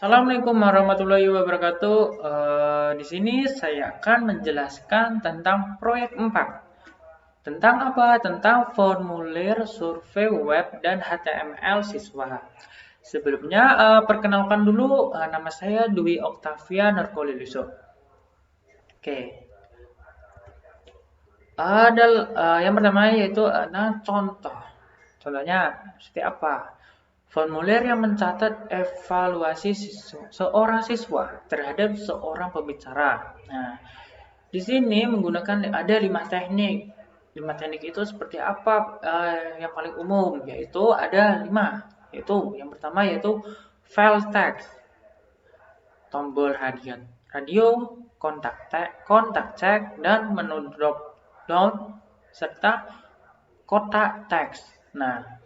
Assalamualaikum warahmatullahi wabarakatuh. Di sini saya akan menjelaskan tentang proyek 4. Tentang apa? Tentang formulir survei web dan HTML siswa. Sebelumnya, perkenalkan dulu, nama saya Dwi Oktavia Narkoliluso. Oke, yang pertama yaitu contoh. Contohnya seperti apa? Formulir yang mencatat evaluasi seorang siswa terhadap seorang pembicara. Nah, di sini menggunakan ada 5 teknik. 5 teknik itu seperti apa? Yang paling umum yaitu ada 5. Yaitu yang pertama yaitu file text, tombol radio, kontak cek, dan menu drop down serta kotak teks. Nah,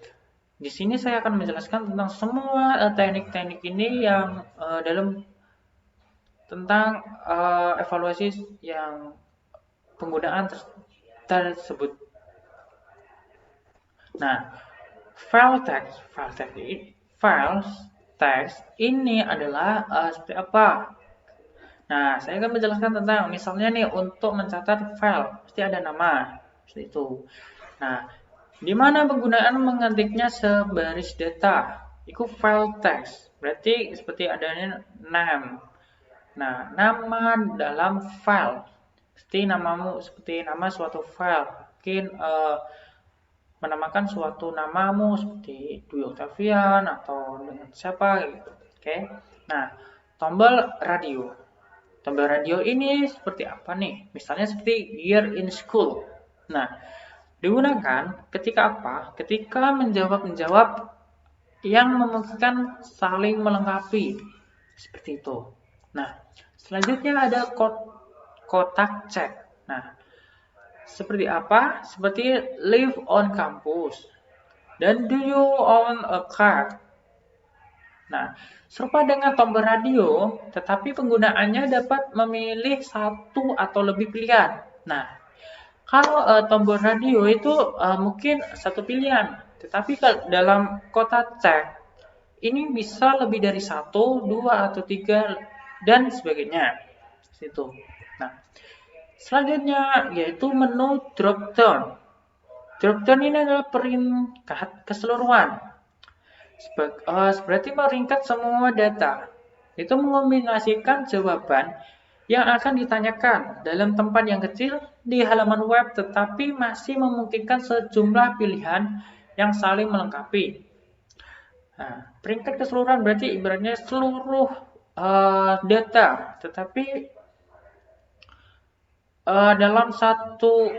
di sini saya akan menjelaskan tentang semua teknik-teknik ini yang dalam tentang evaluasi yang penggunaan tersebut. Nah, file text ini adalah seperti apa? Nah, saya akan menjelaskan tentang misalnya nih untuk mencatat file pasti ada nama seperti itu. Nah, di mana penggunaan mengetiknya sebaris data? Itu file text. Berarti seperti adanya name. Nah, nama dalam file. Seperti nama suatu file. Mungkin menamakan suatu namamu seperti Dwi Octavian atau dengan siapa gitu. Oke. Nah, tombol radio. Tombol radio ini seperti apa nih? Misalnya seperti year in school. Nah, digunakan ketika apa? Ketika menjawab yang memungkinkan saling melengkapi. Seperti itu. Nah, selanjutnya ada kotak cek. Nah, seperti apa? Seperti live on campus. Dan do you own a car? Nah, serupa dengan tombol radio, tetapi penggunaannya dapat memilih satu atau lebih pilihan. Nah, kalau tombol radio itu mungkin satu pilihan, tetapi dalam kotak cek ini bisa lebih dari satu, dua atau tiga dan sebagainya. Situ. Nah, selanjutnya yaitu menu drop down. Drop down ini adalah peringkat keseluruhan. Berarti meringkat semua data. Itu mengombinasikan jawaban yang akan ditanyakan dalam tempat yang kecil di halaman web tetapi masih memungkinkan sejumlah pilihan yang saling melengkapi. Nah, peringkat keseluruhan berarti ibaratnya seluruh data, tetapi dalam satu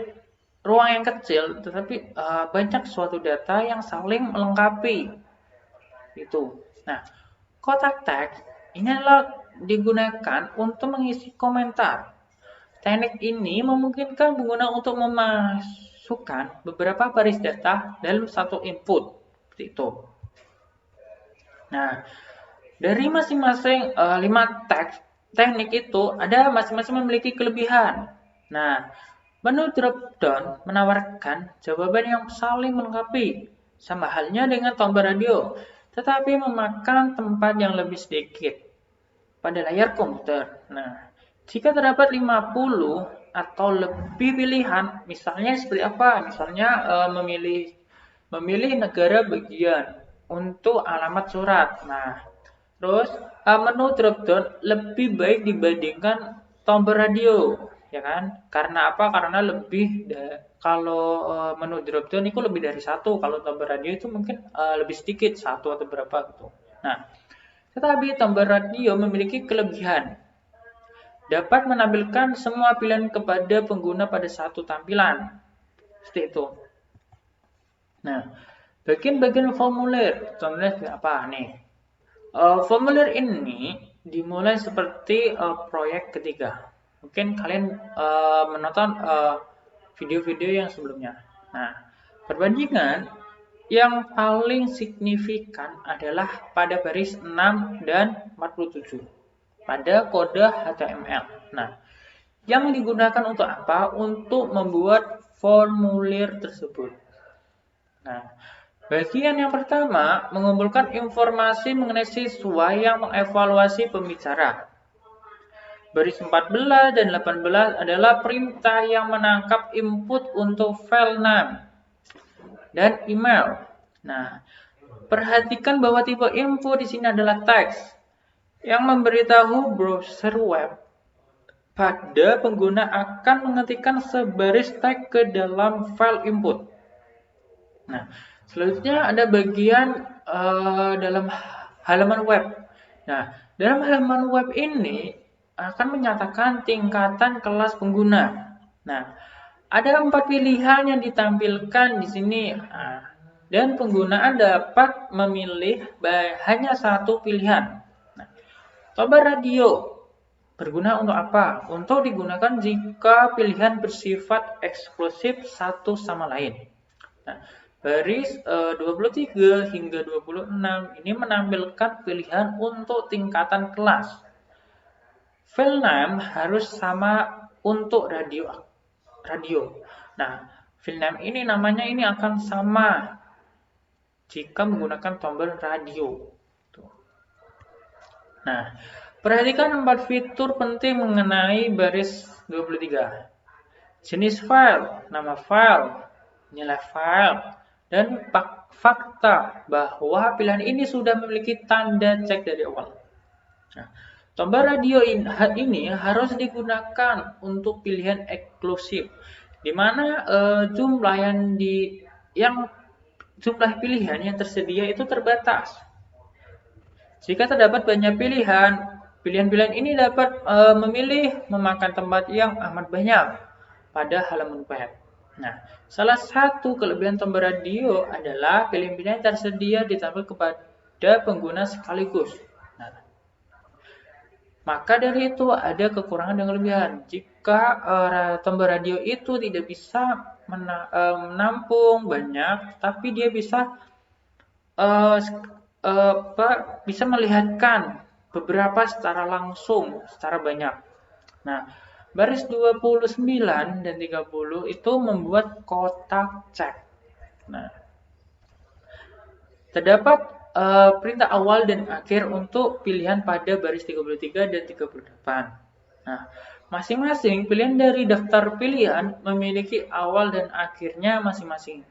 ruang yang kecil, tetapi banyak suatu data yang saling melengkapi. Itu. Nah, kotak teks ini adalah digunakan untuk mengisi komentar. Teknik ini memungkinkan pengguna untuk memasukkan beberapa baris data dalam satu input. Seperti itu. Nah, dari masing-masing 5 teknik itu ada masing-masing memiliki kelebihan. Nah, menu drop down menawarkan jawaban yang saling melengkapi, sama halnya dengan tombol radio, tetapi memakan tempat yang lebih sedikit pada layar komputer. Nah, jika terdapat 50 atau lebih pilihan, misalnya seperti apa? Misalnya memilih negara bagian untuk alamat surat. Nah, terus menu dropdown lebih baik dibandingkan tombol radio, ya kan? Karena apa? Karena kalau menu dropdown itu lebih dari satu, kalau tombol radio itu mungkin lebih sedikit, satu atau berapa gitu. Nah, tetapi tombol radio memiliki kelebihan, dapat menampilkan semua pilihan kepada pengguna pada satu tampilan. Seperti itu. Nah, bagian-bagian formulir, contohnya apa nih? Formulir ini dimulai seperti proyek ketiga. Mungkin kalian menonton video-video yang sebelumnya. Nah, perbandingan yang paling signifikan adalah pada baris 6 dan 47 pada kode HTML. Nah, yang digunakan untuk apa? Untuk membuat formulir tersebut. Nah, Bagian yang pertama, mengumpulkan informasi mengenai siswa yang mengevaluasi pembicara. Baris 14 dan 18 adalah perintah yang menangkap input untuk file name dan email. Nah, perhatikan bahwa tipe info di sini adalah teks yang memberitahu browser web pada pengguna akan mengetikkan sebaris teks ke dalam file input. Nah, selanjutnya ada bagian dalam halaman web. Nah, dalam halaman web ini akan menyatakan tingkatan kelas pengguna. Nah, ada 4 pilihan yang ditampilkan di sini. Nah, dan penggunaan dapat memilih hanya satu pilihan. Nah, tombol radio berguna untuk apa? Untuk digunakan jika pilihan bersifat eksklusif satu sama lain. Nah, baris 23 hingga 26 ini menampilkan pilihan untuk tingkatan kelas. File name harus sama untuk radio. Nah, file name ini namanya ini akan sama jika menggunakan tombol radio. Nah, perhatikan 4 fitur penting mengenai baris 23. Jenis file, nama file, nilai file, dan fakta bahwa pilihan ini sudah memiliki tanda cek dari awal. Nah, tombol radio ini harus digunakan untuk pilihan eksklusif, di mana jumlah jumlah pilihan yang tersedia itu terbatas. Jika terdapat banyak pilihan-pilihan ini dapat memilih memakan tempat yang amat banyak pada halaman web. Nah, salah satu kelebihan tombol radio adalah pilihan-pilihan tersedia ditampilkan kepada pengguna sekaligus. Nah, maka dari itu ada kekurangan dan kelebihan. Jika tombol radio itu tidak bisa menampung banyak, tapi dia bisa bisa melihatkan beberapa secara langsung, secara banyak. Nah, baris 29 dan 30 itu membuat kotak cek. Nah, terdapat perintah awal dan akhir untuk pilihan pada baris 33 dan 38. Nah, masing-masing pilihan dari daftar pilihan memiliki awal dan akhirnya masing-masing.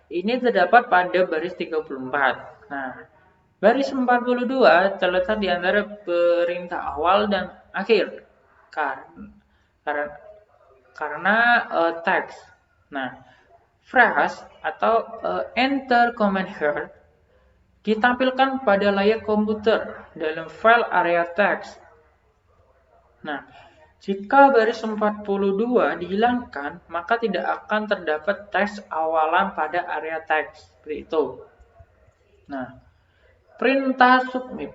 Ini terdapat pada baris 34. Nah, baris 42 terletak di antara perintah awal dan akhir karena teks. Nah, phrase atau enter command here ditampilkan pada layar komputer dalam file area teks. Nah, jika baris 42 dihilangkan, maka tidak akan terdapat teks awalan pada area teks. Seperti itu. Nah, perintah submit.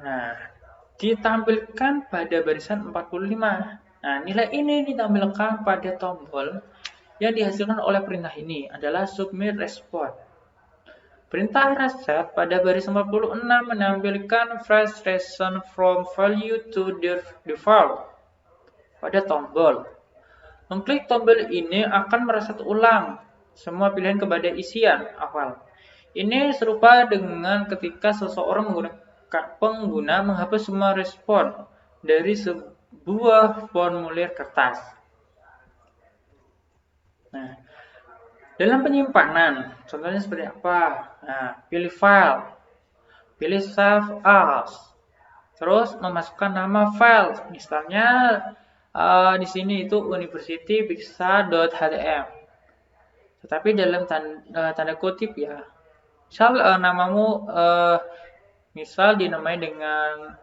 Nah, ditampilkan pada barisan 45. Nah, nilai ini ditampilkan pada tombol yang dihasilkan oleh perintah ini adalah submit response. Perintah reset pada baris 46 menampilkan phrase return from value to default pada tombol. Mengklik tombol ini akan mereset ulang semua pilihan kepada isian awal. Ini serupa dengan ketika seseorang pengguna menghapus semua respon dari sebuah formulir kertas. Nah, dalam penyimpanan, contohnya seperti apa? Nah, pilih file, pilih save as, terus memasukkan nama file, misalnya di sini itu universitypizza.htm. Tetapi dalam tanda kutip ya, misal namamu misal dinamai dengan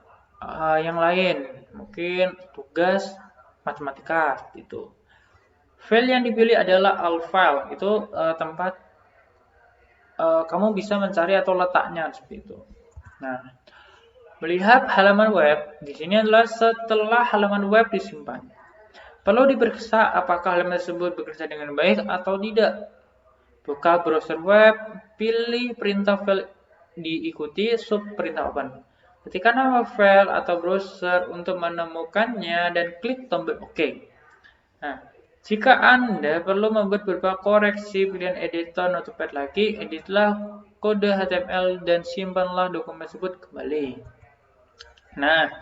yang lain, mungkin tugas matematika gitu. File yang dipilih adalah all file, itu tempat kamu bisa mencari atau letaknya seperti itu. Nah, melihat halaman web, di sini adalah setelah halaman web disimpan. Perlu diperiksa apakah halaman tersebut bekerja dengan baik atau tidak. Buka browser web, pilih perintah file, diikuti sub perintah open. Ketikkan nama file atau browser untuk menemukannya dan klik tombol OK. Nah, Jika Anda perlu membuat beberapa koreksi pilihan editor Notepad lagi, editlah kode HTML dan simpanlah dokumen tersebut kembali. Nah,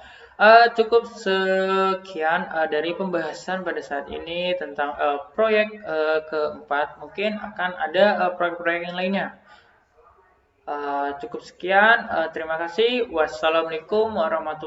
cukup sekian dari pembahasan pada saat ini tentang proyek keempat. Mungkin akan ada proyek-proyek yang lainnya. Cukup sekian. Terima kasih. Wassalamualaikum warahmatullahi wabarakatuh.